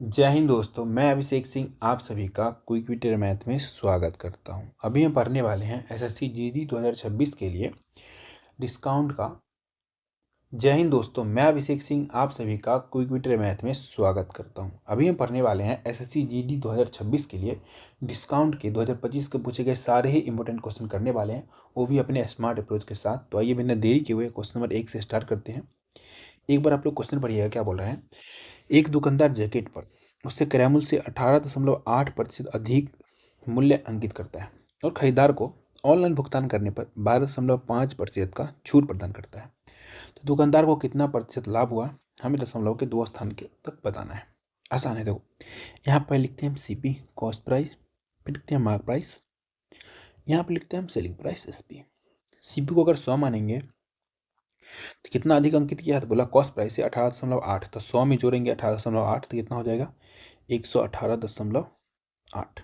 जय हिंद दोस्तों, मैं अभिषेक सिंह आप सभी का क्विक विटर मैथ में स्वागत करता हूं। अभी हम पढ़ने वाले हैं एसएससी जीडी 2026 के लिए डिस्काउंट का। जय हिंद दोस्तों, मैं अभिषेक सिंह आप सभी का क्विक विटर मैथ में स्वागत करता हूं। अभी हम पढ़ने वाले हैं एसएससी जीडी 2026 के लिए डिस्काउंट के 2025 के पूछे गए सारे ही इंपॉर्टेंट क्वेश्चन करने वाले हैं, वो भी अपने स्मार्ट अप्रोच के साथ। तो आइए बिना देरी किए हुए क्वेश्चन नंबर 1 से स्टार्ट करते हैं। एक बार आप लोग क्वेश्चन पढ़िएगा, क्या बोल रहे हैं। एक दुकानदार जैकेट पर उससे क्रय मूल्य से 18.8% अधिक मूल्य अंकित करता है और खरीदार को ऑनलाइन भुगतान करने पर 12.5% का छूट प्रदान करता है। तो दुकानदार को कितना प्रतिशत लाभ हुआ, हमें दशमलव के 2 स्थान के तक बताना है। आसान है, देखो यहाँ पर लिखते हैं हम सीपी कॉस्ट प्राइस, फिर लिखते हैं मार्क प्राइस, यहाँ पर लिखते हैं हम सेलिंग प्राइस एसपी। सीपी को अगर 100 मानेंगे तो कितना अधिक अंकित किया है, तो बोला कॉस्ट प्राइस है 18.8, तो 100 में जोड़ेंगे 18.8 तो कितना हो जाएगा 118.8।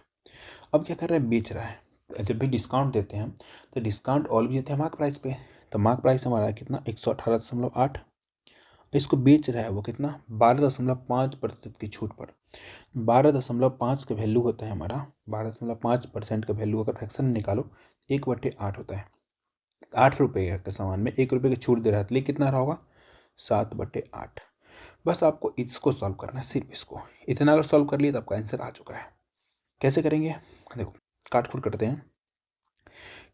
अब क्या कर रहा है, बेच रहा है। जब भी डिस्काउंट देते हैं तो डिस्काउंट ऑल भी देते हैं मार्क प्राइस पे। तो मार्क प्राइस हमारा कितना 118.8। इसको बेच रहा है वो कितना 12.5% की छूट पर। 12.5 का वैल्यू होता है हमारा 12.5% का वैल्यू अगर फ्रैक्शन में निकालो 1/8 होता है। 8 रुपये के सामान में 1 रुपये की छूट दे रहा है, तो कितना रहा होगा 7/8। बस आपको इसको सॉल्व करना है, सिर्फ इसको। इतना अगर सॉल्व कर लिया तो आपका आंसर आ चुका है। कैसे करेंगे, देखो काट फूट करते हैं।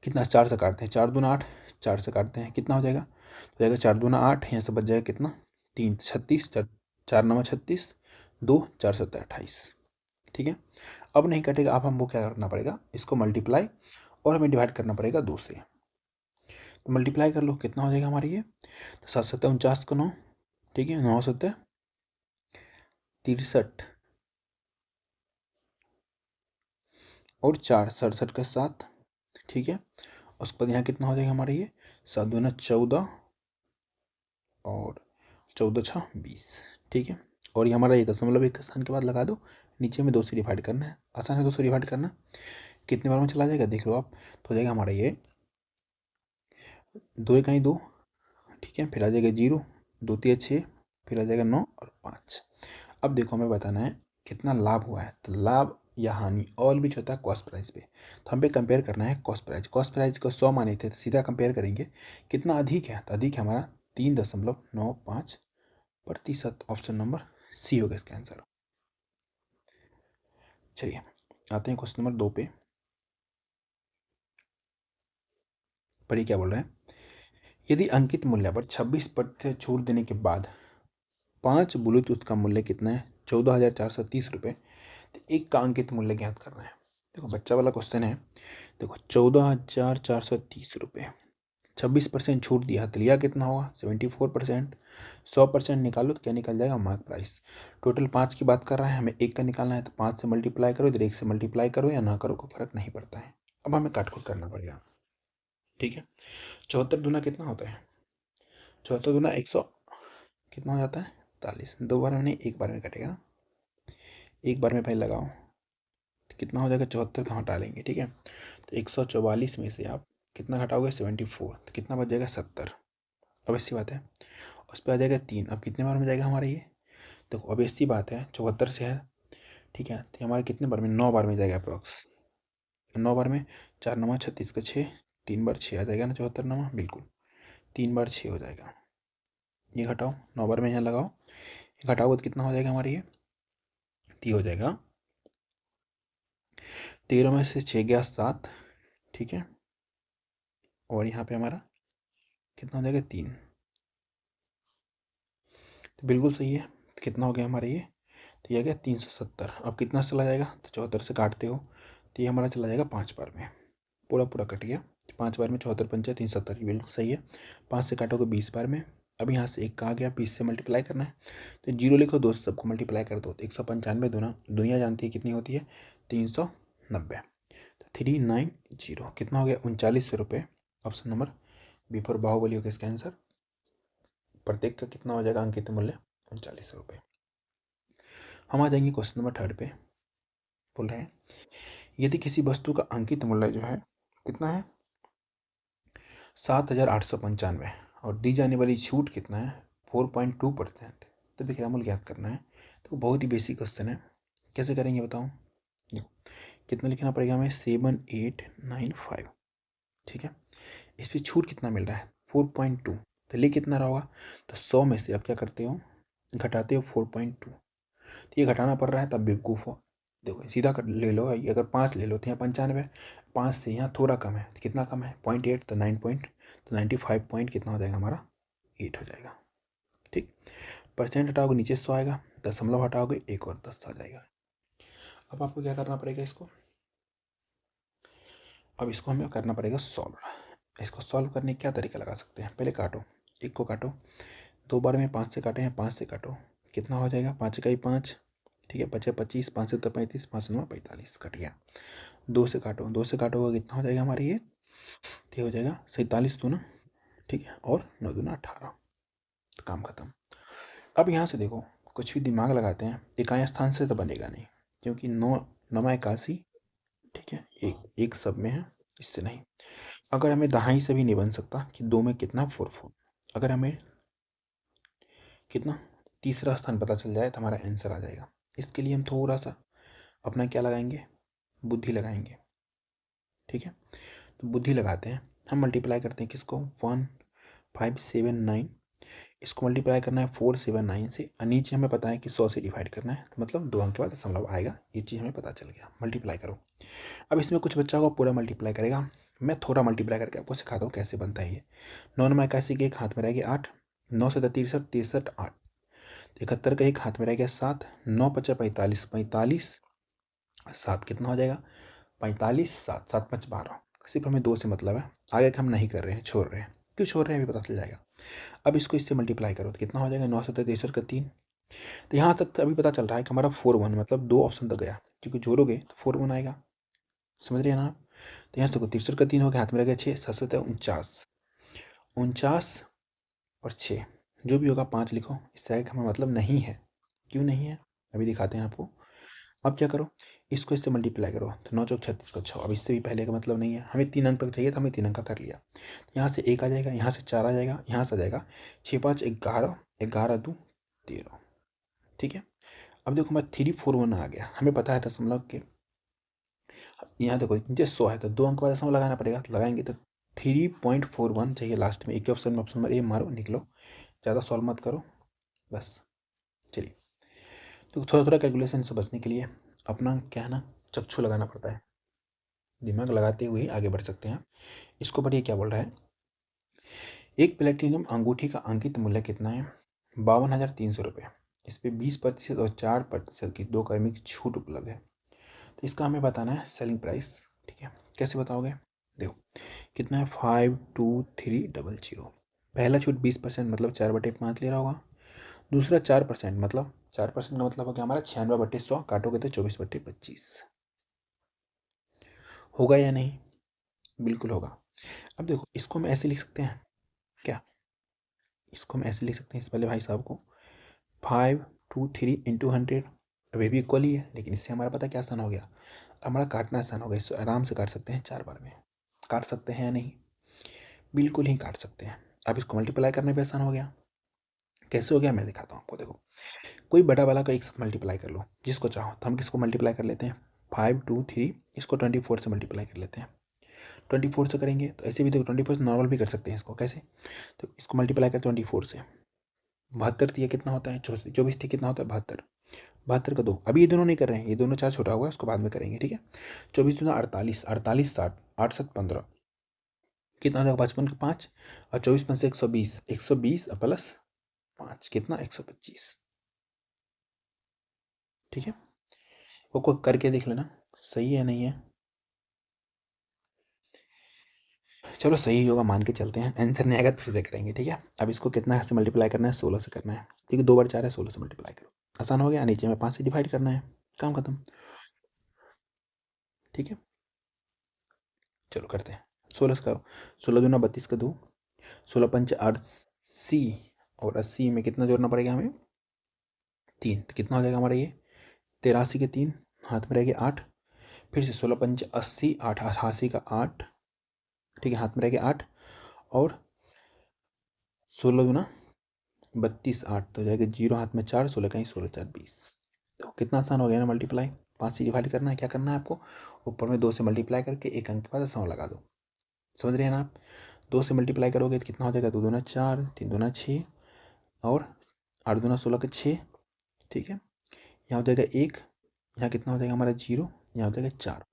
कितना 4 से काटते हैं, 4 दूना 8, 4 से काटते हैं कितना हो जाएगा, हो जाएगा 4 दूना 8, यहाँ से बच जाएगा कितना 3, 36, 4 9 36, 2 4 7 28। ठीक है, अब नहीं कटेगा। अब हमको क्या करना पड़ेगा, इसको मल्टीप्लाई और हमें डिवाइड करना पड़ेगा 2 से। तो मल्टीप्लाई कर लो, कितना हो जाएगा हमारी ये, तो 7 7 49 का 9, ठीक है, 9 7 63 और 4 67 का 7, ठीक है। उसके बाद यहाँ कितना हो जाएगा हमारा ये 7 दूना 14 और 14 6 20, ठीक है। और ये हमारा ये दशमलव एक स्थान के बाद लगा दो, नीचे में 2 से डिवाइड करना है। आसान है 2 से डिवाइड करना। कितने बार में चला जाएगा देख लो आप, तो हो जाएगा हमारा ये 2 कहीं 2, ठीक है, फिर आ जाएगा 0, 2 3 6, फिर आ जाएगा 9 और 5। अब देखो हमें बताना है कितना लाभ हुआ है। तो लाभ या हानि ऑल भी होता है कॉस्ट प्राइस पे, तो हम पे कंपेयर करना है कॉस्ट प्राइस। कॉस्ट प्राइस को 100 माने थे तो सीधा कंपेयर करेंगे कितना अधिक है, तो अधिक है हमारा 3.95%। ऑप्शन नंबर सी होगा इसका आंसर। चलिए आते हैं क्वेश्चन नंबर 2 पे। पढ़िए क्या बोल रहे हैं। यदि अंकित मूल्य पर 26% छूट देने के बाद 5 ब्लूटूथ का मूल्य कितना है 14,430 रुपये, तो एक का अंकित मूल्य ज्ञात करना है। देखो बच्चा वाला क्वेश्चन है। देखो 14,430 रुपये, 26% छूट दिया तो लिया कितना होगा 74%। 100% निकालो तो क्या निकल जाएगा मार्क प्राइस। टोटल 5 की बात कर रहा है, हमें एक का निकालना है, तो 5 से मल्टीप्लाई करो, इधर 1 से मल्टीप्लाई करो या ना करो, कोई फर्क नहीं पड़ता है। अब हमें काट कुट करना पड़ेगा, ठीक है। 74 दूना कितना होता है, 74 दूना 100 कितना हो जाता है 40। 2 बार में नहीं, 1 बार में कटेगा ना, 1 बार में पहले लगाओ तो कितना हो जाएगा 74 का हटा लेंगे, ठीक है। तो 144 में से आप कितना घटाओगे 74, तो कितना बच जाएगा 70। अब ऐसी बात है, उस पर आ जाएगा 3। अब कितने बार में जाएगा हमारा ये, देखो अब ऐसी बात है 74 से है, ठीक है, तो हमारे कितने बार में 9 बार में जाएगा अप्रॉक्स। 9 बार में 4 9 36 का 6, 3 बार 6 आ जाएगा ना 74 9, बिल्कुल 3 बार 6 हो जाएगा। ये घटाओ 9 बार में यहाँ लगाओ, ये घटाओ तो कितना हो जाएगा हमारे ये, तो हो जाएगा 13 में से 6 गया 7, ठीक है। और यहाँ पे हमारा कितना हो जाएगा 3, तो बिल्कुल सही है। तो कितना हो गया हमारा ये, तो ये आ गया 370। अब कितना चला जाएगा, तो 74 से काटते हो तो ये हमारा चला जाएगा 5 बार में, पूरा पूरा कट गया। 5 बार में 74 पंचा 370, बिल्कुल सही है। 5 से काटोगे 20 बार में। अब यहाँ से 1 कहाँ गया, 20 से मल्टीप्लाई करना है, तो 0 लिखो, 2 से सबको मल्टीप्लाई कर दो, तो 195 दूना दुनिया जानती है कितनी होती है 390, तो 390 कितना हो गया 3900 रुपये। Option number B for Baahubali होगा इसका आंसर। प्रत्येक का कितना हो जाएगा अंकित मूल्य 3900 रुपये। हम आ जाएंगे क्वेश्चन नंबर 3 पे। बोल रहे हैं यदि किसी वस्तु का अंकित मूल्य जो है कितना है 7,895 और दी जाने वाली छूट कितना है 4.2%, तो विक्रय मूल्य ज्ञात करना है। तो बहुत ही बेसिक क्वेश्चन है, कैसे करेंगे बताओ। देखो कितना लिखना पड़ेगा हमें, 7895, ठीक है। इस पर छूट कितना मिल रहा है, 4.2, तो ले कितना रहा होगा, तो 100 में से आप क्या करते हो, घटाते हो 4.2, तो ये घटाना पड़ रहा है, तब बेवकूफ़ हो। देखो सीधा कर ले लो, अगर 5 ले लो तो यहाँ 95, 5 से यहाँ थोड़ा कम है, तो कितना कम है 0.8, तो 9 पॉइंट, तो 95 पॉइंट कितना हो जाएगा हमारा, 8 हो जाएगा, ठीक। परसेंट हटाओगे नीचे 100 आएगा, दशमलव हटाओगे एक और 10 आ जाएगा। अब आपको क्या करना पड़ेगा इसको, अब इसको हमें करना पड़ेगा सॉल्व। इसको सॉल्व करने का क्या तरीका लगा सकते हैं, पहले काटो, एक को काटो, 2 बार में 5 से काटे हैं, 5 से काटो, कितना हो जाएगा, 5 इकाई 5, ठीक है, 5 25, 5 से 35, 5 9 45, कट गया। 2 से काटो, 2 से काटोगे कितना हो जाएगा हमारे ये, तो हो जाएगा 47 दूना, ठीक है, और 9 दूना 18, तो काम खत्म। अब यहाँ से देखो, कुछ भी दिमाग लगाते हैं, इकाई स्थान से तो बनेगा नहीं, क्योंकि 9 9 81, ठीक है, एक सब में है, इससे नहीं। अगर हमें दहाई से भी नहीं बन सकता कि 2 में कितना 4 अगर हमें कितना तीसरा स्थान पता चल जाए तो हमारा आंसर आ जाएगा। इसके लिए हम थोड़ा सा अपना क्या लगाएंगे, बुद्धि लगाएंगे, ठीक है। तो बुद्धि लगाते हैं, हम मल्टीप्लाई करते हैं किसको, 1579, इसको मल्टीप्लाई करना है 479 से, और नीचे हमें पता है कि 100 से डिवाइड करना है, तो मतलब 2 अंक के बाद दशमलव आएगा, ये चीज़ हमें पता चल गया। मल्टीप्लाई करो, अब इसमें कुछ बच्चा को पूरा मल्टीप्लाई करेगा, मैं थोड़ा मल्टीप्लाई करके आपको सिखाता हूँ कैसे बनता है ये। 9 9 81 के एक हाथ में रह गया 8, 9 से 63, 63 8, 71 का एक हाथ में रह गया 7, 9 5 45, 45 7 कितना हो जाएगा 45, 7 7 5 12, सिर्फ हमें 2 से मतलब है, आगे का हम नहीं कर रहे हैं, छोड़ रहे हैं, क्यों छोड़ रहे हैं अभी पता चल जाएगा। अब इसको इससे मल्टीप्लाई करो तो कितना हो जाएगा, 9 से 63 का 3, तो यहाँ तक तो अभी पता चल रहा है कि हमारा 4 1, मतलब 2 ऑप्शन तक गया, क्योंकि जोड़ोगे तो 4 1 आएगा, समझ रहे हैं ना आप। तो यहाँ से 63 का 3 हो गया, हाथ में रह गया 6, 7 7 49, 49 और 6 जो भी होगा 5 लिखो, इससे आगे हमें मतलब नहीं है, क्यों नहीं है अभी दिखाते हैं आपको। अब क्या करो, इसको इससे मल्टीप्लाई करो, तो 9 चौक 36 का 6, अब इससे भी पहले का मतलब नहीं है, हमें 3 अंक तक चाहिए था, हमें 3 अंक का कर लिया, यहाँ से 1 आ जाएगा, यहाँ से 4 आ जाएगा, यहाँ से आ जाएगा 6 5 11, 11 2 13, ठीक है। अब देखो हमारा 341 आ गया, हमें पता है दशमलव के, यहाँ देखो नीचे 100 है, तो 2 अंक का दशमलव लगाना पड़ेगा, तो लगाएंगे तो 3.41 चाहिए लास्ट में, एक ही ऑप्शन में, ऑप्शन नंबर ए मारो, निकलो, ज़्यादा सॉल्व मत करो, बस। चलिए, तो थोड़ा थोड़ा कैलकुलेशन से बचने के लिए अपना क्या है ना, चक्षु लगाना पड़ता है, दिमाग लगाते हुए ही आगे बढ़ सकते हैं। इसको बढ़िए क्या बोल रहा है, एक प्लेटिनम अंगूठी का अंकित मूल्य कितना है, 52,300 रुपये, इस पर 20% और 4% की 2 कर्मी की छूट उपलब्ध है, तो इसका हमें बताना है सेलिंग प्राइस, ठीक है। कैसे बताओगे, देखो कितना है, 52300, पहला छूट 20% मतलब 4/5 ले रहा होगा, दूसरा 4% मतलब 4% का मतलब हो गया हमारा 96/100, काटोगे तो 24/25, होगा या नहीं, बिल्कुल होगा। अब देखो इसको हम ऐसे लिख सकते हैं क्या, इसको हम ऐसे लिख सकते हैं इस वाले भाई साहब को, 523 इंटू 100, अब ये भी इक्वल ही है, लेकिन इससे हमारा पता क्या आसान हो गया, हमारा काटना आसान हो गया, इसको आराम से काट सकते हैं 4 बार में, काट सकते हैं या नहीं, बिल्कुल ही काट सकते हैं। अब इसको मल्टीप्लाई करने पे आसान हो गया, कैसे हो गया मैं दिखाता हूँ आपको। देखो कोई बड़ा वाला का एक साथ मल्टीप्लाई कर लो जिसको चाहो, तो हम किसको मल्टीप्लाई कर लेते हैं, 523, इसको 24 से मल्टीप्लाई कर लेते हैं, 24 से करेंगे तो ऐसे भी देखो 24 से नॉर्मल भी कर सकते हैं इसको, कैसे, तो इसको मल्टीप्लाई कर 24 से, 72 दिया कितना होता है 24, 24 दिया कितना होता है 72, 72 का 2, अभी ये दोनों नहीं कर रहे हैं, ये दोनों 4 छोटा हुआ है, उसको बाद में करेंगे, ठीक है। 24 दूना 48, 48 60, 8 7 15, कितना हो जाएगा 55 का 5, और 24 5 से 120, 120 प्लस 5 कितना 125, ठीक है। वो को करके देख लेना सही है नहीं है, चलो सही होगा मान के चलते हैं, आंसर नहीं आएगा तो फिर से करेंगे, ठीक है। अब इसको कितना से मल्टीप्लाई करना है, 16 से करना है, ठीक है, 2 बार 4 है, 16 से मल्टीप्लाई करो, आसान हो गया, नीचे में 5 से डिवाइड करना है, काम खत्म, ठीक है। चलो करते हैं, 16 का 16 दूना 32 का 2, 16 पंच 80, और 80 में कितना जोड़ना पड़ेगा हमें 3, तो कितना हो जाएगा हमारा ये 83 के 3, हाथ में रह गया 8, फिर से 16 पंच 80, 8 88 का 8, ठीक है, हाथ में रह गया 8, और 16 दूना 32 8 तो जाएगा 0 हाथ में 4, 16 कहीं 16 4 20। तो कितना आसान हो गया ना मल्टीप्लाई। 5 से डिवाइड करना है, क्या करना है आपको, ऊपर में 2 से मल्टीप्लाई करके एक अंक के बाद 100 लगा दो। समझ रहे हैं ना आप। 2 से मल्टीप्लाई करोगे तो कितना हो जाएगा, 2 दूना 4, 3 दूना 6 और 8 दूना 16 के 6। ठीक है, यहाँ हो जाएगा 1, यहाँ कितना हो जाएगा हमारा 0, यहाँ हो जाएगा 4।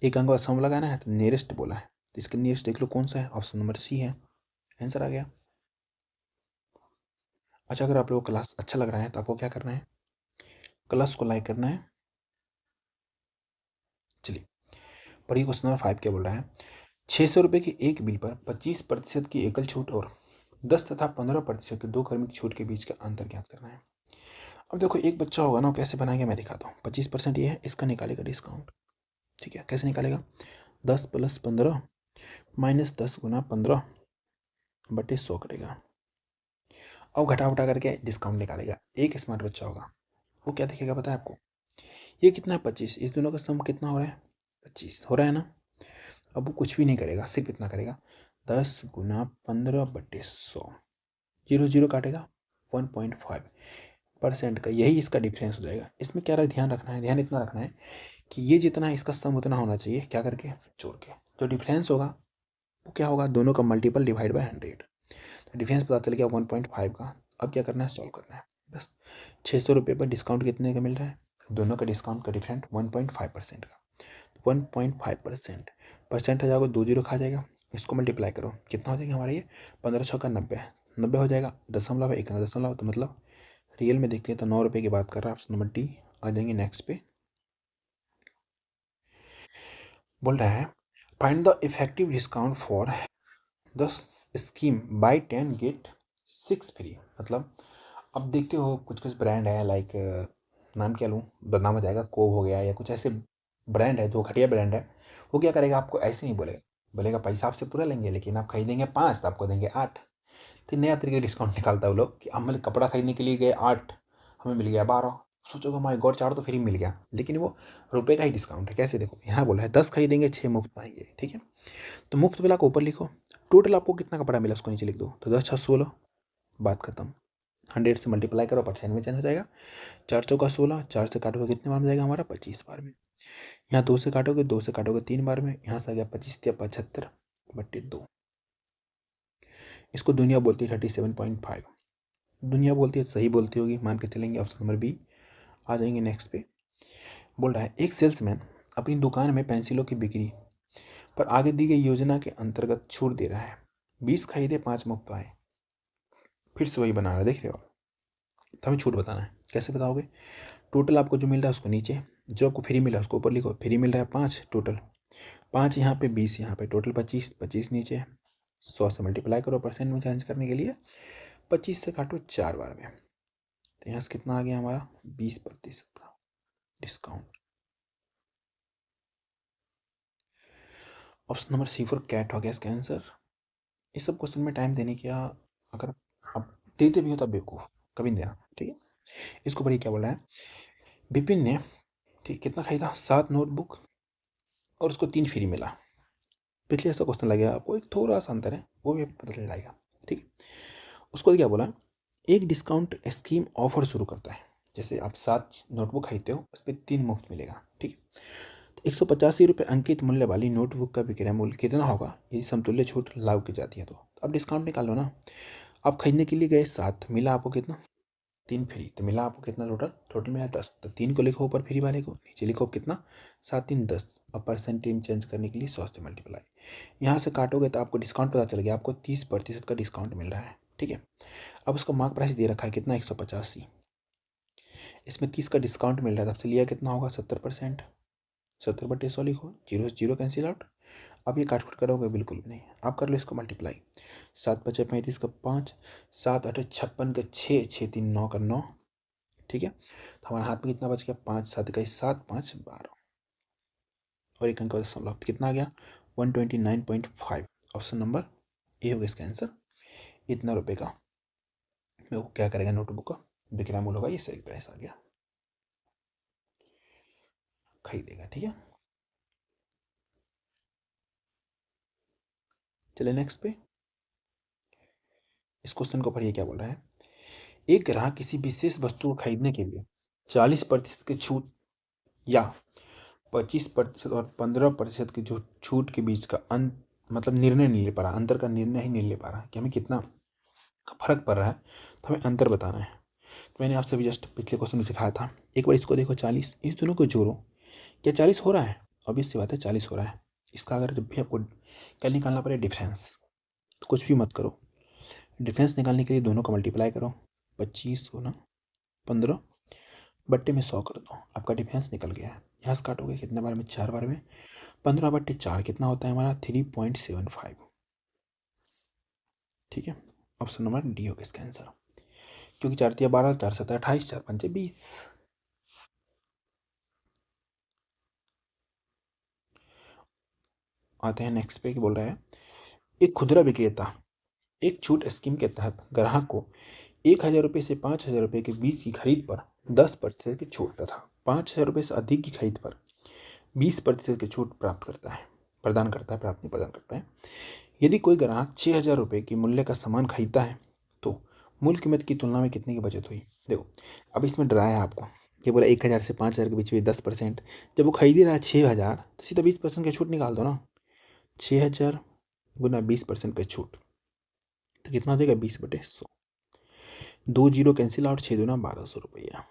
एक अंक बाद सम लगाना है तो नियरेस्ट बोला है, तो इसका नियरेस्ट देख लो कौन सा है, ऑप्शन नंबर सी है, आंसर आ गया। अच्छा, अगर आप लोगों को क्लास अच्छा लग रहा है तो आपको क्या करना है, क्लास को लाइक करना है। चलिए पढ़िए क्वेश्चन नंबर 5 क्या बोल रहा है। 600 रुपये के एक बिल पर 25% की एकल छूट और 10 तथा 15% की 2 क्रमिक छूट के बीच का अंतर ज्ञात करना है। अब देखो एक बच्चा होगा ना, वो कैसे बनाएगा मैं दिखाता हूँ। 25% ये है, इसका निकालेगा डिस्काउंट। ठीक है, कैसे निकालेगा, 10 + 15 - 10 × 15 बटे 100 करेगा। अब घटा उठा करके डिस्काउंट निकालेगा। एक स्मार्ट बच्चा होगा, वो क्या देखेगा पता है आपको, ये कितना है 25, इस दोनों का सम कितना हो रहा है 25 हो रहा है ना। अब वो कुछ भी नहीं करेगा, सिर्फ इतना करेगा 10 × 15 बटे 100, 0 0 काटेगा 1.5% का, यही इसका डिफरेंस हो जाएगा। इसमें क्या ध्यान रखना है, ध्यान इतना रखना है कि ये जितना है इसका सम उतना होना चाहिए, क्या करके जोड़ के। जो डिफरेंस होगा वो क्या होगा, दोनों का मल्टीपल डिवाइड बाय 100। तो डिफरेंस पता चल गया 1.5 का। अब क्या करना है, सॉल्व करना है बस। 600 रुपये पर डिस्काउंट कितने का मिल रहा है, दोनों का डिस्काउंट का डिफरेंट 1.5% का। 1.5% परसेंट हो जाएगा, 2 0 खा जाएगा। इसको मल्टीप्लाई करो, कितना हो जाएगा हमारा ये 15 6 का 90, 90 हो जाएगा। दशमलव है, एक दशमलव, तो मतलब रियल में देखते हैं तो 9 रुपये की बात कर रहा है, ऑप्शन नंबर डी। आ जाएंगे नेक्स्ट पे। बोल रहा है find the effective discount for the scheme buy 10 get 6 free. मतलब अब देखते हो कुछ कुछ ब्रांड है, लाइक नाम क्या लूँ, बदनाम हो जाएगा, कोव हो गया या कुछ ऐसे ब्रांड है जो घटिया ब्रांड है। वो क्या करेगा, आपको ऐसे नहीं बोलेगा, बोलेगा पैसा आपसे पूरा लेंगे लेकिन आप खरीदेंगे 5 तो आपको देंगे 8। तो नया तरीके डिस्काउंट निकालता है वो लोग कि हम मतलब कपड़ा खरीदने के लिए गए 8, हमें मिल गया 12। सोचोगे माय गॉड 4 तो फ्री मिल गया, लेकिन वो रुपये का ही डिस्काउंट है। कैसे देखो, यहाँ बोला है 10 खरीदेंगे 6 मुफ्त पाएंगे। ठीक है, तो मुफ्त वाला को ऊपर लिखो, टोटल आपको कितना कपड़ा मिला उसको नीचे लिख दो, तो 10 6 16, बात खत्म। 100 से मल्टीप्लाई करो, परसेंट में चेंज हो जाएगा। 4 चौका 16, 4 से काटोगे कितने बार में जाएगा हमारा 25 बार में। यहाँ 2 से काटोगे, 2 से काटोगे 3 बार में, यहाँ से आ गया 25 या 75 बट्टे 2। इसको दुनिया बोलती है 37.5। दुनिया बोलती है, सही बोलती होगी, मान के चलेंगे, ऑप्शन नंबर बी। आ जाएंगे नेक्स्ट पे। बोल रहा है एक सेल्समैन अपनी दुकान में पेंसिलों की बिक्री पर आगे दी गई योजना के अंतर्गत छूट दे रहा है। 20 खरीदे 5 मुफ्त आए। फिर से वही बना रहा है, देख रहे हो। तो हमें छूट बताना है, कैसे बताओगे, टोटल आपको जो मिल रहा है उसको नीचे, जो आपको फ्री मिल रहा है उसको ऊपर लिखो। फ्री मिल रहा है 5, टोटल 5 यहाँ पे, 20 यहाँ पे, टोटल 25, 25 नीचे। 100 से मल्टीप्लाई करो परसेंट में चेंज करने के लिए, 25 से काटो 4 बार में, तो यहाँ से कितना आ गया हमारा 20% का discount. Option number C for cat हो गया इसका आंसर। इस सब क्वेश्चन में टाइम देने की, अगर आप देते भी हो तब बेवकूफ़, कभी नहीं देना। ठीक है, इसको पढ़िए क्या बोल रहा है। विपिन ने, ठीक, कितना खरीदा, 7 नोटबुक और उसको 3 फ्री मिला। पिछले ऐसा क्वेश्चन लगेगा आपको, एक थोड़ा सा अंतर है, वो भी पता चल जाएगा। ठीक है, उसको क्या बोला, एक डिस्काउंट स्कीम ऑफर शुरू करता है। जैसे आप 7 नोटबुक खरीदते हो, उस पर 3 मुफ्त मिलेगा। ठीक है, तो 185 रुपये अंकित मूल्य वाली नोटबुक का विक्रय मूल्य कितना होगा यदि समतुल्य छूट लागू की जाती है। तो अब डिस्काउंट निकालो ना। आप खरीदने के लिए गए 7, मिला आपको कितना, 3 फ्री, तो मिला आपको कितना, टोटल टोटल मिला 10। तो 3 को लिखो ऊपर, फ्री वाले को नीचे लिखो कितना, 7 3 10। अब परसेंटेज चेंज करने के लिए 100 से मल्टीप्लाई, यहाँ से काटोगे तो आपको डिस्काउंट पता चल गया, आपको 30% का डिस्काउंट मिल रहा है। ठीक है, अब उसका मार्क प्राइस दे रखा है कितना, 185। इसमें 30 का डिस्काउंट मिल रहा है, आपसे लिया कितना होगा 70%। 70 बटे 100 लिखो, जीरो से जीरो कैंसिल आउट। अब ये काट करोगे बिल्कुल भी नहीं, आप कर लो इसको मल्टीप्लाई। 7 5 35 का 5, 7 8 56 का 6, 6 3 9 का 9। ठीक है, तो हमारे हाथ में कितना बच गया, 5 7 का 7, 5 12 और एक अंक का दशमलव, कितना आ गया 129.5। ऑप्शन नंबर ए होगा इसका आंसर। इतना रुपये का वो क्या करेगा, नोटबुक का विक्रय मूल्य होगा, ये सही प्राइस आ गया, खरीदेगा। ठीक है, चलिए नेक्स्ट पे। इस क्वेश्चन को पढ़िए क्या बोल रहा है। एक ग्राहक किसी विशेष वस्तु को खरीदने के लिए 40% की छूट या 25% और 15% की जो छूट के बीच का मतलब निर्णय नहीं ले पा रहा, अंतर का निर्णय ही नहीं ले पा रहा कि हमें कितना फर्क पड़ रहा है, तो हमें अंतर बताना है। तो मैंने आपसे भी जस्ट पिछले क्वेश्चन में सिखाया था। एक बार इसको देखो 40, इस दोनों को जोड़ो, क्या 40 हो रहा है? ऑब्वियस सी बात है 40 हो रहा है। इसका अगर जब भी आपको क्या निकालना पड़े डिफरेंस, तो कुछ भी मत करो, डिफरेंस निकालने के लिए दोनों का मल्टीप्लाई करो, 25 गुना 15 बट्टे में 100 कर दो, आपका डिफरेंस निकल गया है। यहाँ से काटोगे कितने बार में? 4 बार में। 15/4 कितना होता है हमारा? 3.75। ठीक है, ऑप्शन नंबर डी होगा इसका आंसर, क्योंकि 4 तिया 12, 4 7 28, 4 5 20। आते हैं नेक्स्ट पे, बोल रहा है एक खुदरा विक्रेता एक छूट स्कीम के तहत ग्राहक को 1,000 रुपये से 5,000 रुपये के बीच की खरीद पर 10% की छूट तथा 5,000 रुपये से अधिक की खरीद पर 20% की छूट प्रदान करता है। यदि कोई ग्राहक 6,000 रुपये की मूल्य का सामान खरीदता है तो मूल कीमत की तुलना में कितने की बचत हुई? देखो, अब इसमें डराया है आपको, ये बोला 1,000 से 5,000 के बीच में 10%। जब वो खरीद ही रहा है 6,000, तो सीधा 20% की छूट निकाल दो ना। 6,000 गुना 20% की छूट तो कितना हो जाएगा? 20/100। 2 जीरो कैंसिल आउट, 6 दूना 1,200 रुपया।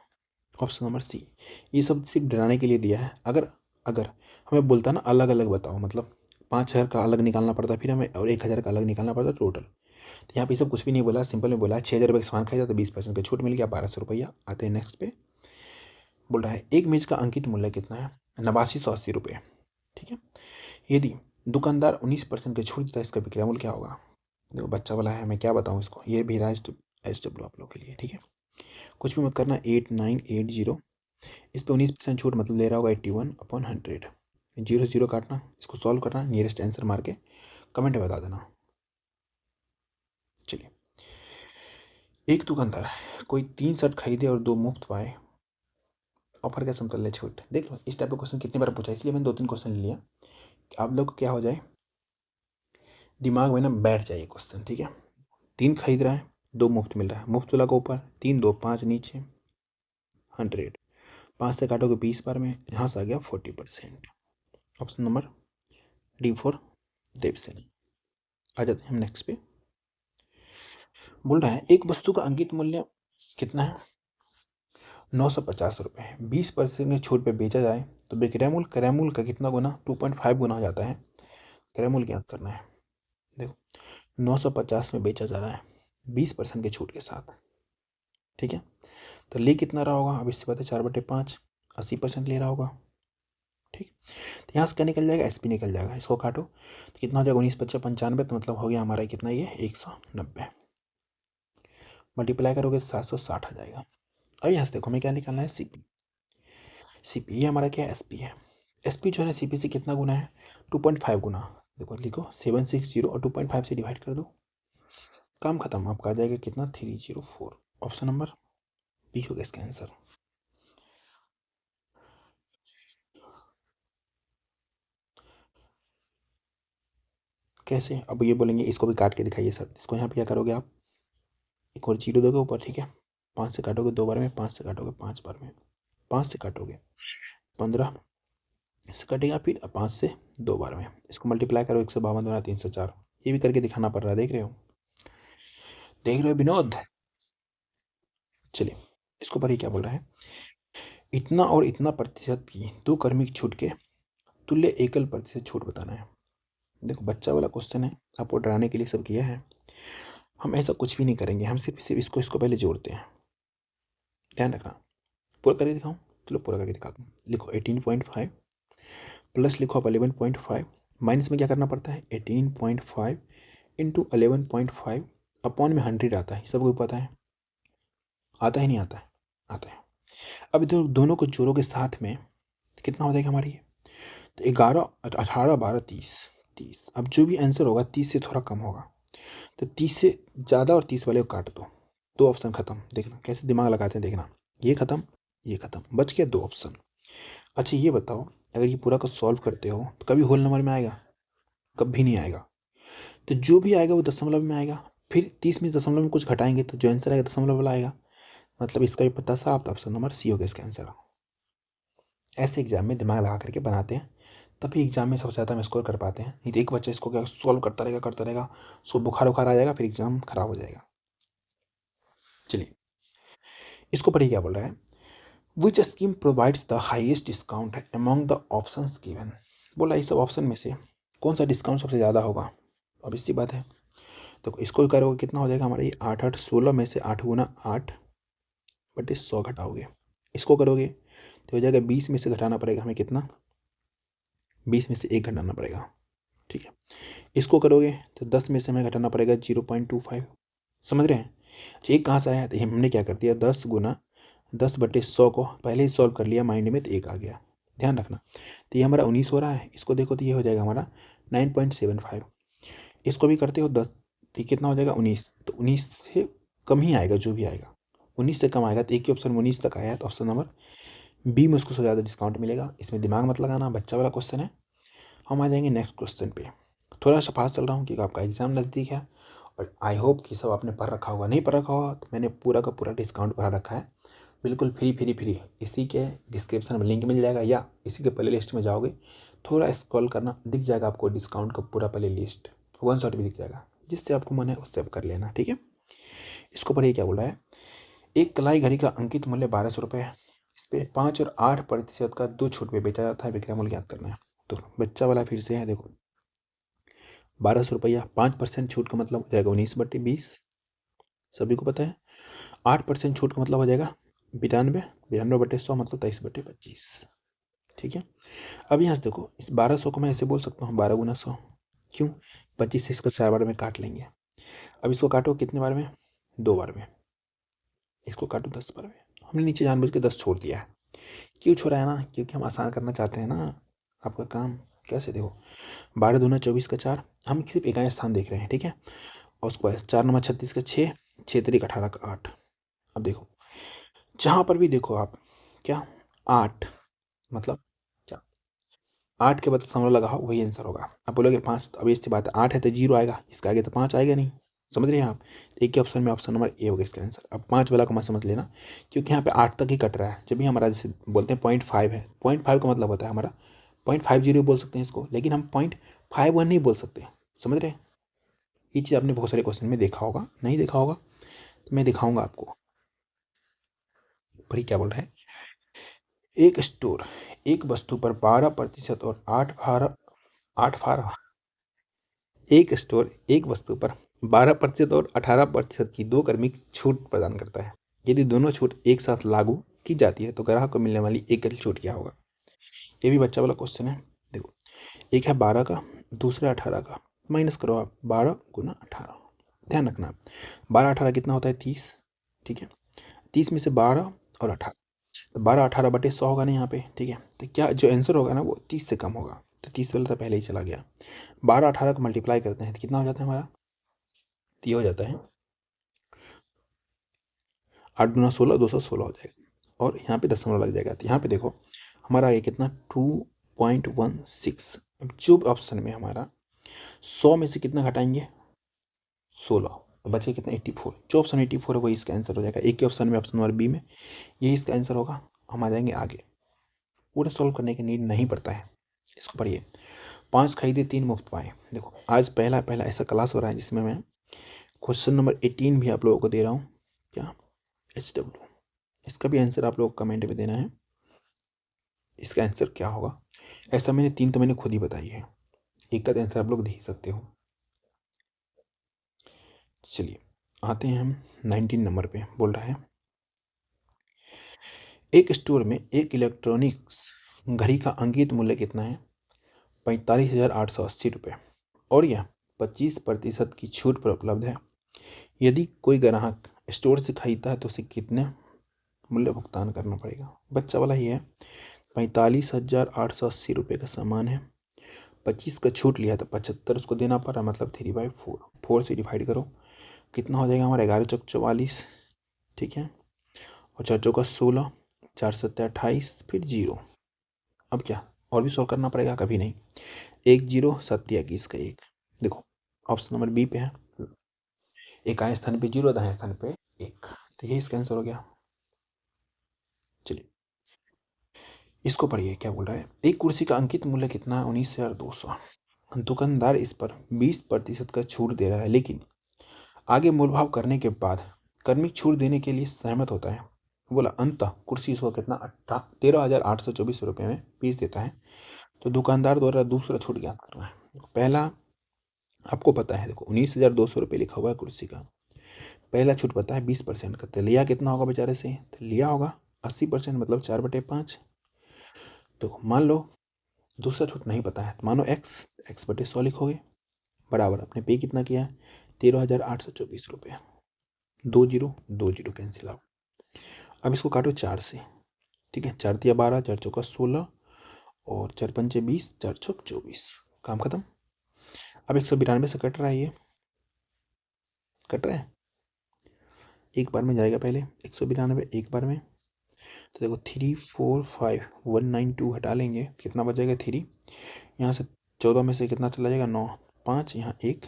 Option number C. ये सब सिर्फ डराने के लिए दिया है। अगर अगर हमें बोलता ना अलग अलग बताओ, मतलब 5,000 का अलग निकालना पड़ता फिर हमें, और 1,000 का अलग निकालना पड़ता टोटल, तो यहाँ पे सब कुछ भी नहीं बोला, सिंपल में बोला 6,000 रुपये का सामान खरीदा तो 20% की छूट मिल गया, 1,200 रुपया। आते हैं नेक्स्ट पे, बोल रहा है एक मेज का अंकित मूल्य कितना है? 8980 रुपये। ठीक है, यदि दुकानदार 19% की छूट देता है, इसका विक्रय मूल्य क्या होगा? देखो बच्चा वाला है, मैं क्या बताऊँ इसको, ये भी SW आप लोग के लिए। ठीक है, कुछ भी मत करना। 8980, इस पर 19% छूट मतलब ले रहा होगा 81/100। 0 0 काटना, इसको सॉल्व करना, नियरेस्ट आंसर मार के कमेंट में बता देना। चलिए, एक दुकानदार कोई 3 शर्ट खरीदे और 2 मुफ्त पाए, ऑफर का समतुल्य छूट। देख लो, इस टाइप का क्वेश्चन कितनी बार पूछा, इसलिए मैंने 2-3 क्वेश्चन ले लिया, आप लोग को क्या हो जाए, दिमाग में ना बैठ जाए क्वेश्चन। ठीक है, 3 खरीद रहा है, 2 मुफ्त मिल रहा है, मुफ्त वाला को ऊपर, 3 2 5 नीचे, 100। 5 से काटोगे 20 बार में, यहाँ से आ गया 40%। Option number D for Devasena. आ जाते हैं हम नेक्स्ट पे, बोल रहा है एक वस्तु का अंकित मूल्य कितना है? 950 रुपये। 20% की छूट पे बेचा जाए तो विक्रय मूल्य क्रय मूल्य का कितना गुना? 2.5 गुना हो जाता है। क्रय मूल्य ज्ञात करना है। देखो, 950 में बेचा जा रहा है 20% की छूट के साथ। ठीक है, तो ले कितना रहा होगा? अब इससे बात है 4/5, 80% ले रहा होगा। ठीक, तो यहाँ से क्या निकल जाएगा? SP निकल जाएगा। इसको काटो तो कितना हो जाएगा? 19×5 = 95, तो मतलब हो गया हमारा कितना, ये 190। मल्टीप्लाई करोगे तो 760 आ जाएगा। अब यहाँ से देखो हमें क्या निकालना है? CP। ये हमारा क्या है? SP है। SP जो है ना CP से कितना गुना है? 2.5 गुना। देखो लिखो 760 और 2.5 से डिवाइड कर दो, काम खत्म। आपका आ जाएगा कितना? 304। ऑप्शन नंबर बी होगा इसका आंसर। कैसे? अब ये बोलेंगे इसको भी काट के दिखाइए सर, इसको यहाँ पे क्या करोगे आप? एक और 0 दोगे ऊपर। ठीक है, 5 से काटोगे 2 बार में, 5 से काटोगे 5 बार में, 5 से काटोगे 15 से कटेगा, फिर 5 से 2 बार में। इसको मल्टीप्लाई करो, 152 दूना 304। ये भी करके दिखाना पड़ रहा है, देख रहे हो? देख रहे हो विनोद? चलिए, इसको पढ़िए क्या बोल रहा है। इतना और इतना प्रतिशत की 2 कर्मी की छूट के तुल्य एकल प्रतिशत छूट बताना है। देखो बच्चा वाला क्वेश्चन है, आपको डराने के लिए सब किया है। हम ऐसा कुछ भी नहीं करेंगे, हम सिर्फ इसको पहले जोड़ते हैं, ध्यान रखना। पूरा करके दिखाऊँ? चलो पूरा करके दिखाता हूँ। लिखो 18.5 प्लस लिखो आप 11.5, माइनस में क्या करना पड़ता है? 18.5 इंटू 11.5 अपॉन में 100 आता है, सबको पता है। आता है नहीं आता है? आता है। अब इधर दोनों को जोड़ोगे साथ में कितना हो जाएगा हमारी? तो 11 18 12 30 30। अब जो भी आंसर होगा 30 से थोड़ा कम होगा, तो 30 से ज़्यादा और 30 वाले को काट दो, 2 ऑप्शन खत्म। देखना कैसे दिमाग लगाते हैं, देखना। ये खत्म, ये खत्म, बच गया 2 ऑप्शन। अच्छा ये बताओ, अगर ये पूरा को सॉल्व करते हो तो कभी होल नंबर में आएगा? कभी नहीं आएगा। तो जो भी आएगा वो दशमलव में आएगा, फिर 30 में दशमलव में कुछ घटाएंगे तो जो आंसर आएगा दशमलव वाला आएगा। मतलब इसका भी पता साफ, तो ऑप्शन नंबर सी होगा इसका आंसर। ऐसे एग्जाम में दिमाग लगा करके बनाते हैं, तभी एग्जाम में सबसे ज़्यादा हम स्कोर कर पाते हैं। नहीं तो एक बच्चा इसको क्या सॉल्व करता रहेगा, उसको बुखार उखार आ जाएगा, फिर एग्जाम खराब हो जाएगा। चलिए इसको पढ़िए क्या बोल रहा है। विच scheme provides the highest discount among the options given. बोला इस सब ऑप्शन में से कौन सा डिस्काउंट सबसे ज़्यादा होगा। अब इसी बात है, तो इसको करोगे कितना हो जाएगा हमारा ये 8 8 16 में से 8 गुना 8 बटे 100 घटाओगे। इसको करोगे तो हो जाएगा 20 में से घटाना पड़ेगा हमें कितना, 20 में से 1 घटाना पड़ेगा। ठीक है, इसको करोगे तो 10 में से हमें घटाना पड़ेगा 0.25। समझ रहे हैं। अच्छा एक कहाँ से आया, तो हमने क्या कर दिया 10 गुना 10 बटे 100 को पहले ही सॉल्व कर लिया माइंड में, तो 1 आ गया। ध्यान रखना, तो ये हमारा 19 हो रहा है। इसको देखो तो ये हो जाएगा हमारा 9.75। इसको भी करते हो 10, तो कितना हो जाएगा 19। तो 19 से कम ही आएगा, जो भी आएगा 19 से कम आएगा। तो एक ही ऑप्शन में 19 तक आया, तो ऑप्शन नंबर बी में उसको सबसे ज़्यादा डिस्काउंट मिलेगा। इसमें दिमाग मत लगाना, बच्चा वाला क्वेश्चन है। हम आ जाएंगे नेक्स्ट क्वेश्चन पे। थोड़ा सा फास्ट चल रहा हूँ क्योंकि आपका एग्जाम नज़दीक है, और आई होप कि सब आपने पढ़ रखा होगा। नहीं पढ़ रखा होगा तो मैंने पूरा का पूरा डिस्काउंट भरा रखा है, बिल्कुल फ्री। इसी के डिस्क्रिप्शन में लिंक मिल जाएगा, या इसी के प्ले लिस्ट में जाओगे थोड़ा स्क्रॉल करना, दिख जाएगा आपको डिस्काउंट का पूरा प्ले लिस्ट, वन शॉट भी दिख जाएगा। जिससे आपको मन है उससे आप कर लेना। ठीक है, इसको पढ़िए क्या बोल रहा है। एक कलाई घड़ी का अंकित मूल्य 1200 रुपये है। इस पे 5 और 8% का 2 छूट पे बेचा जाता है, विक्रय मूल्य ज्ञात करना है। तो बच्चा वाला फिर से है, देखो 1200 रुपया, 5% छूट का मतलब हो जाएगा 19/20, सभी को पता है। 8% छूट का मतलब हो जाएगा 92 बटे 100 मतलब 23/25। ठीक है, अब यहाँ से देखो इस 1200 को मैं ऐसे बोल सकता हूँ 12 गुना 100। क्यों, 25 से इसको 4 बार में काट लेंगे। अब इसको काटो कितने बार में, 2 बार में। इसको काटो 10 बार में। हमने नीचे जानबूझ के 10 छोड़ दिया है। क्यों छोड़ा है ना, क्योंकि हम आसान करना चाहते हैं ना आपका काम। कैसे देखो 12 दूना 24 का 4, हम सिर्फ इकाई स्थान देख रहे हैं। ठीक है, और उसके बाद 4 9 36 का 6, 6 3 18 का 8। अब देखो जहाँ पर भी देखो आप क्या 8 मतलब क्या, 8 के बाद समझ लगा वही आंसर होगा। अब बोलोगे 5, तो अभी इसकी बात है 8 है तो 0 आएगा, इसका आगे तो 5 आएगा नहीं। समझ रहे हैं आप। एक ही ऑप्शन में ऑप्शन नंबर ए होगा इसका आंसर। अब 5 वाला को मत समझ लेना, क्योंकि यहाँ पे 8 तक ही कट रहा है। जब भी हमारा जैसे बोलते हैं 0.5 है, 0.5 का मतलब होता है हमारा 0.50 बोल सकते हैं इसको, लेकिन हम 0.51 नहीं बोल सकते। समझ रहे हैं, ये चीज़ आपने बहुत सारे क्वेश्चन में देखा होगा, नहीं देखा होगा तो मैं दिखाऊंगा आपको। पढ़िए क्या बोल रहा है। एक स्टोर एक वस्तु पर 12% और 8 एक स्टोर एक वस्तु पर 12% और 18% की 2 क्रमिक छूट प्रदान करता है। यदि दोनों छूट एक साथ लागू की जाती है तो ग्राहक को मिलने वाली एकल छूट क्या होगा। ये भी बच्चा वाला क्वेश्चन है। देखो एक है 12 का, दूसरा 18 का, माइनस करो आप 12 गुना 18। ध्यान रखना 12 18 कितना होता है 30। ठीक है, 30 में से 12 और 18, तो 12 18 बटे 100 होगा ना यहाँ पे। ठीक है, तो क्या जो आंसर होगा ना वो 30 से कम होगा, तो 30 वाला तो पहले ही चला गया। 12 18 को मल्टीप्लाई करते हैं तो कितना हो जाता है हमारा, तो ये हो जाता है 8 दूना 16, 216 हो जाएगा, और यहाँ पे दशमलव लग जाएगा। तो यहाँ पे देखो हमारा ये कितना 2.16। अब जो ऑप्शन में हमारा 100 में से कितना घटाएंगे 16, तो बचे कितना 84। जो ऑप्शन 84 है वही इसका आंसर हो जाएगा। एक ही ऑप्शन में ऑप्शन नंबर बी में यही इसका आंसर होगा। हम आ जाएंगे आगे, पूरा सॉल्व करने की नीड नहीं पड़ता है। इसको पढ़िए। 5 खरीदे 3 मुफ्त पाए। देखो आज पहला ऐसा क्लास हो रहा है जिसमें मैं क्वेश्चन नंबर 18 भी आप लोगों को दे रहा हूँ। क्या HW, इसका भी आंसर आप लोग कमेंट में देना है, इसका आंसर क्या होगा। ऐसा मैंने 3 तो मैंने खुद ही बताई है, एक का आंसर आप लोग दे ही सकते हो। चलिए आते हैं हम 19 नंबर पे। बोल रहा है एक स्टोर में एक इलेक्ट्रॉनिक्स घड़ी का अंकित मूल्य कितना है 45,880 रुपये, और यह 25% की छूट पर उपलब्ध है। यदि कोई ग्राहक स्टोर से खरीदता है तो उसे कितने मूल्य भुगतान करना पड़ेगा। बच्चा वाला ही है, 45,880 रुपये का सामान है, 25 का छूट लिया तो 75 उसको देना पड़ा, मतलब 3/4। 4 से डिवाइड करो कितना हो जाएगा हमारा 11 चौक 44। ठीक है, और 4 चौका 16, 4 सत्ते 28, फिर 0। अब क्या और भी सॉल्व करना पड़ेगा, कभी नहीं। 1 0 7 21 का 1। देखो ऑप्शन नंबर बी पे है, एक आए स्थान पे 0, दाएं स्थान पे 1, तो ये इसका आंसर हो गया। इसको पढ़िए क्या बोल रहा है। एक कुर्सी का अंकित मूल्य कितना है? 19,200। दुकानदार इस पर 20% का छूट दे रहा है, लेकिन आगे मोलभाव करने के बाद कर्मिक छूट देने के लिए सहमत होता है। बोला अंततः कुर्सी इसको कितना 13,824 रुपये में बेच देता है। तो दुकानदार द्वारा दूसरा छूट ज्ञात करना है। पहला आपको पता है, देखो 19,200 रुपये लिखा हुआ है कुर्सी का। पहला छूट पता है 20% का, तो लिया कितना होगा बेचारे से? तो लिया होगा 80%, मतलब 4/5। तो मान लो दूसरा छूट नहीं पता है, तो मानो x/100 लिखोगे, बराबर अपने पे कितना किया है? 13,824 रुपये। 20 कैंसिल आउट। अब इसको काटो 4 से, ठीक है। 4 तिया 12, 4 चौका 16 और 4 पंचे 20, 4 छक 24। काम खत्म। अब 192 से कट रहा है, ये कट रहा है, एक बार में जाएगा। पहले 192 एक बार में, तो देखो 3 4 5 192 हटा लेंगे, कितना बचेगा? 3। यहाँ से 14 में से कितना चला जाएगा? 9, 5, यहाँ 1,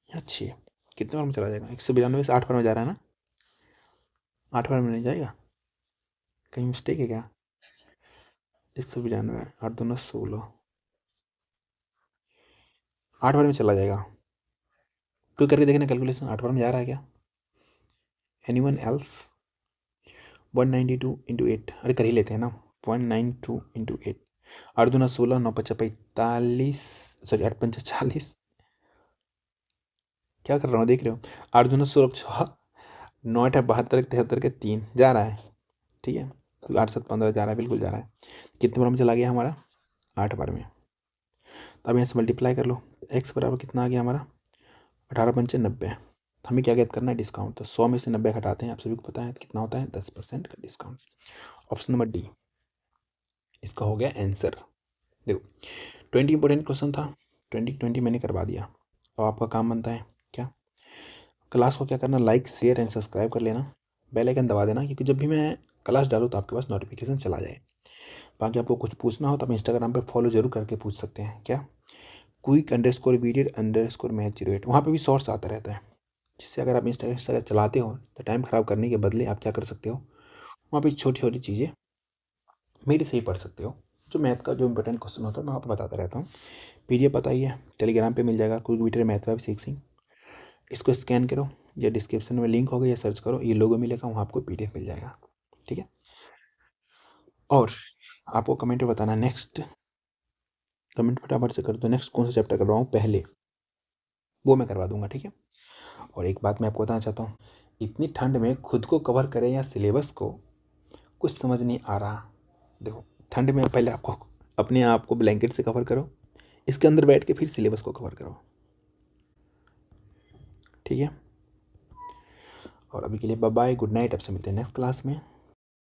यहाँ 6। कितने बार में चला जाएगा? 192 से 8 बार में जा रहा है ना? 8 बार में नहीं जाएगा, कहीं मिस्टेक है क्या? 192 8 दूना 16, 8 बार में चला जाएगा। कोई करके देखना कैलकुलेशन, 8 बार में जा रहा है क्या? Anyone else? 192 इंटू 8, अरे कर ही लेते हैं ना। 192 इंटू 8, 8 दूना 16, 9 पचा 45, सॉरी 8 पंचा 40। क्या कर रहा हूँ देख रहे हो? 8 दूना 16, 6, 9 8 72, 73 के 3 जा रहा है, ठीक है। तो 8 7 15 जा रहा है, बिल्कुल जा रहा है। कितने बार में चला गया हमारा? 8 बार में। तो अब यहाँ से मल्टीप्लाई कर लो, एक्स बराबर कितना आ गया हमारा? 18 पंचे 90। हमें क्या ज्ञात करना है? डिस्काउंट। तो 100 में से 90 घटाते हैं, आप सभी को पता है कितना होता है? 10% का डिस्काउंट। ऑप्शन नंबर डी इसका हो गया आंसर। देखो 20 इंपॉर्टेंट क्वेश्चन था, 20 मैंने करवा दिया। अब आपका काम बनता है क्या? क्लास को क्या करना? लाइक शेयर एंड सब्सक्राइब कर लेना, बेल आइकन दबा देना, क्योंकि जब भी मैं क्लास डालूँ तो आपके पास नोटिफिकेशन चला जाए। बाकी आपको कुछ पूछना हो तो आप इंस्टाग्राम पे फॉलो जरूर करके पूछ सकते हैं। क्या? quick_video_math08, वहाँ पे भी शॉर्ट्स आता रहता है, जिससे अगर आप इंस्टाग्राम चलाते हो तो टाइम ख़राब करने के बदले आप क्या कर सकते हो, वहाँ पे छोटी छोटी चीज़ें मेरे से ही पढ़ सकते हो। जो मैथ का जो इंपॉर्टेंट क्वेश्चन होता है मैं वहाँ पर बताता रहता हूँ। PDF पता ही है, टेलीग्राम पे मिल जाएगा, क्विक वीडियो मैथ वाइब सिक्सिंग। इसको स्कैन करो या डिस्क्रिप्शन में लिंक होगा, या सर्च करो, ये लोगो मिलेगा, वहाँ आपको PDF मिल जाएगा, ठीक है। और आपको कमेंट में बताना नेक्स्ट, कमेंट फटाफट से कर दो, नेक्स्ट कौन सा चैप्टर करवाऊँ पहले, वो मैं करवा दूंगा, ठीक है। और एक बात मैं आपको बताना चाहता हूँ, इतनी ठंड में खुद को कवर करें या सिलेबस को, कुछ समझ नहीं आ रहा। देखो ठंड में पहले आपको अपने आप को ब्लैंकेट से कवर करो, इसके अंदर बैठ के फिर सिलेबस को कवर करो, ठीक है। और अभी के लिए बाय बाय, गुड नाइट, आपसे मिलते हैं नेक्स्ट क्लास में।